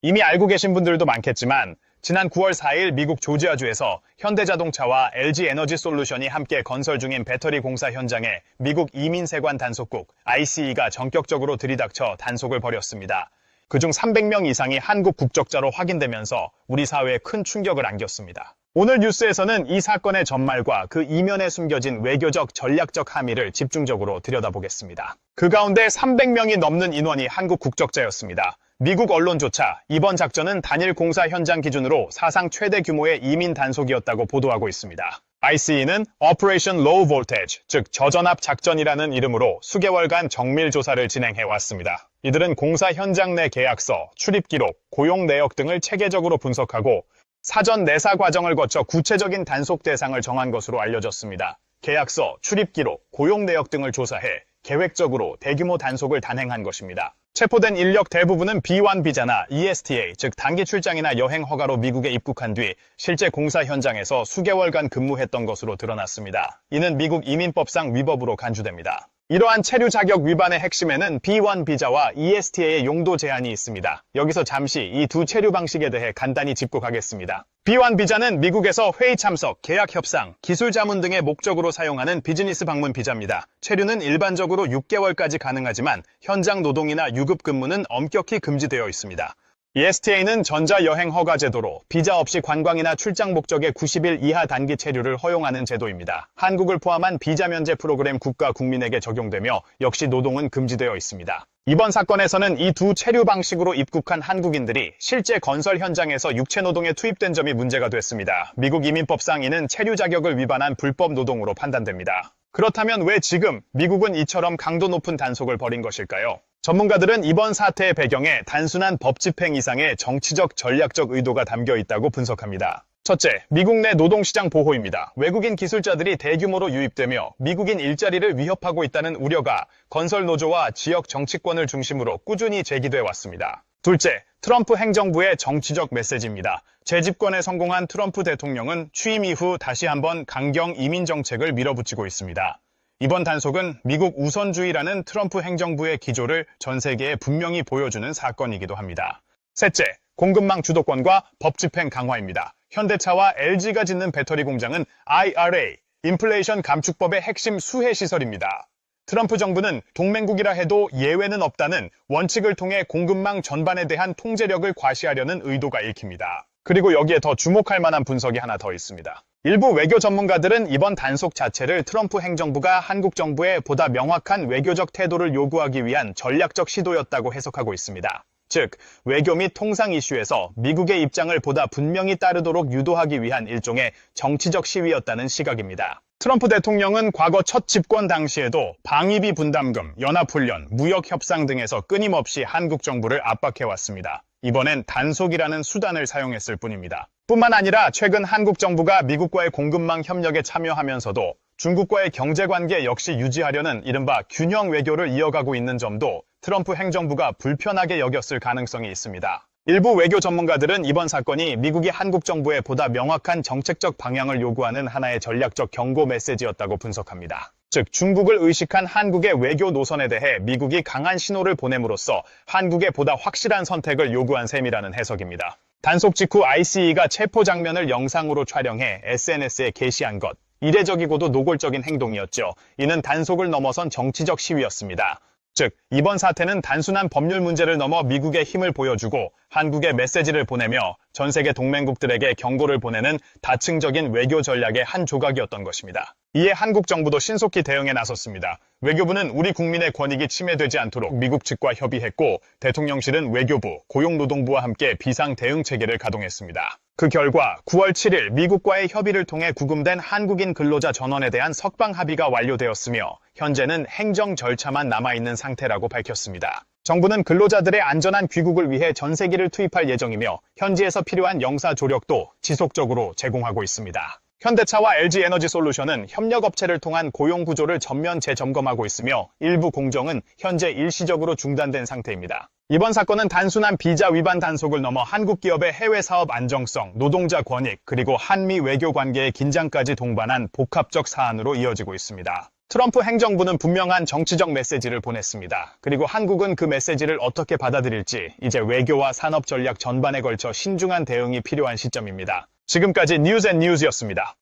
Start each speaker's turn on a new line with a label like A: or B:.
A: 이미 알고 계신 분들도 많겠지만 지난 9월 4일 미국 조지아주에서 현대자동차와 LG에너지솔루션이 함께 건설 중인 배터리 공사 현장에 미국 이민세관 단속국 ICE가 전격적으로 들이닥쳐 단속을 벌였습니다. 그중 300명 이상이 한국 국적자로 확인되면서 우리 사회에 큰 충격을 안겼습니다. 오늘 뉴스에서는 이 사건의 전말과 그 이면에 숨겨진 외교적, 전략적 함의를 집중적으로 들여다보겠습니다. 그 가운데 300명이 넘는 인원이 한국 국적자였습니다. 미국 언론조차 이번 작전은 단일 공사 현장 기준으로 사상 최대 규모의 이민 단속이었다고 보도하고 있습니다. ICE는 Operation Low Voltage, 즉 저전압 작전이라는 이름으로 수개월간 정밀 조사를 진행해왔습니다. 이들은 공사 현장 내 계약서, 출입 기록, 고용 내역 등을 체계적으로 분석하고 사전 내사 과정을 거쳐 구체적인 단속 대상을 정한 것으로 알려졌습니다. 계약서, 출입 기록, 고용 내역 등을 조사해 계획적으로 대규모 단속을 단행한 것입니다. 체포된 인력 대부분은 B1 비자나 ESTA, 즉 단기 출장이나 여행 허가로 미국에 입국한 뒤 실제 공사 현장에서 수개월간 근무했던 것으로 드러났습니다. 이는 미국 이민법상 위법으로 간주됩니다. 이러한 체류 자격 위반의 핵심에는 B1 비자와 ESTA의 용도 제한이 있습니다. 여기서 잠시 이 두 체류 방식에 대해 간단히 짚고가겠습니다. B1 비자는 미국에서 회의 참석, 계약 협상, 기술 자문 등의 목적으로 사용하는 비즈니스 방문 비자입니다. 체류는 일반적으로 6개월까지 가능하지만 현장 노동이나 유급 근무는 엄격히 금지되어 있습니다. ESTA는 전자여행 허가 제도로 비자 없이 관광이나 출장 목적의 90일 이하 단기 체류를 허용하는 제도입니다. 한국을 포함한 비자 면제 프로그램 국가 국민에게 적용되며 역시 노동은 금지되어 있습니다. 이번 사건에서는 이 두 체류 방식으로 입국한 한국인들이 실제 건설 현장에서 육체 노동에 투입된 점이 문제가 됐습니다. 미국 이민법상 이는 체류 자격을 위반한 불법 노동으로 판단됩니다. 그렇다면 왜 지금 미국은 이처럼 강도 높은 단속을 벌인 것일까요? 전문가들은 이번 사태의 배경에 단순한 법 집행 이상의 정치적, 전략적 의도가 담겨 있다고 분석합니다. 첫째, 미국 내 노동시장 보호입니다. 외국인 기술자들이 대규모로 유입되며 미국인 일자리를 위협하고 있다는 우려가 건설 노조와 지역 정치권을 중심으로 꾸준히 제기돼 왔습니다. 둘째, 트럼프 행정부의 정치적 메시지입니다. 재집권에 성공한 트럼프 대통령은 취임 이후 다시 한번 강경 이민 정책을 밀어붙이고 있습니다. 이번 단속은 미국 우선주의라는 트럼프 행정부의 기조를 전 세계에 분명히 보여주는 사건이기도 합니다. 셋째, 공급망 주도권과 법 집행 강화입니다. 현대차와 LG가 짓는 배터리 공장은 IRA, 인플레이션 감축법의 핵심 수혜 시설입니다. 트럼프 정부는 동맹국이라 해도 예외는 없다는 원칙을 통해 공급망 전반에 대한 통제력을 과시하려는 의도가 읽힙니다. 그리고 여기에 더 주목할 만한 분석이 하나 더 있습니다. 일부 외교 전문가들은 이번 단속 자체를 트럼프 행정부가 한국 정부에 보다 명확한 외교적 태도를 요구하기 위한 전략적 시도였다고 해석하고 있습니다. 즉, 외교 및 통상 이슈에서 미국의 입장을 보다 분명히 따르도록 유도하기 위한 일종의 정치적 시위였다는 시각입니다. 트럼프 대통령은 과거 첫 집권 당시에도 방위비 분담금, 연합훈련, 무역협상 등에서 끊임없이 한국 정부를 압박해왔습니다. 이번엔 단속이라는 수단을 사용했을 뿐입니다. 뿐만 아니라 최근 한국 정부가 미국과의 공급망 협력에 참여하면서도 중국과의 경제관계 역시 유지하려는 이른바 균형 외교를 이어가고 있는 점도 트럼프 행정부가 불편하게 여겼을 가능성이 있습니다. 일부 외교 전문가들은 이번 사건이 미국이 한국 정부에 보다 명확한 정책적 방향을 요구하는 하나의 전략적 경고 메시지였다고 분석합니다. 즉, 중국을 의식한 한국의 외교 노선에 대해 미국이 강한 신호를 보냄으로써 한국에 보다 확실한 선택을 요구한 셈이라는 해석입니다. 단속 직후 ICE가 체포 장면을 영상으로 촬영해 SNS에 게시한 것. 이례적이고도 노골적인 행동이었죠. 이는 단속을 넘어선 정치적 시위였습니다. 즉, 이번 사태는 단순한 법률 문제를 넘어 미국의 힘을 보여주고 한국에 메시지를 보내며 전 세계 동맹국들에게 경고를 보내는 다층적인 외교 전략의 한 조각이었던 것입니다. 이에 한국 정부도 신속히 대응에 나섰습니다. 외교부는 우리 국민의 권익이 침해되지 않도록 미국 측과 협의했고 대통령실은 외교부, 고용노동부와 함께 비상 대응 체계를 가동했습니다. 그 결과 9월 7일 미국과의 협의를 통해 구금된 한국인 근로자 전원에 대한 석방 합의가 완료되었으며 현재는 행정 절차만 남아있는 상태라고 밝혔습니다. 정부는 근로자들의 안전한 귀국을 위해 전세기를 투입할 예정이며 현지에서 필요한 영사 조력도 지속적으로 제공하고 있습니다. 현대차와 LG에너지솔루션은 협력업체를 통한 고용 구조를 전면 재점검하고 있으며 일부 공정은 현재 일시적으로 중단된 상태입니다. 이번 사건은 단순한 비자 위반 단속을 넘어 한국 기업의 해외 사업 안정성, 노동자 권익, 그리고 한미 외교 관계의 긴장까지 동반한 복합적 사안으로 이어지고 있습니다. 트럼프 행정부는 분명한 정치적 메시지를 보냈습니다. 그리고 한국은 그 메시지를 어떻게 받아들일지 이제 외교와 산업 전략 전반에 걸쳐 신중한 대응이 필요한 시점입니다. 지금까지 뉴스앤뉴스였습니다.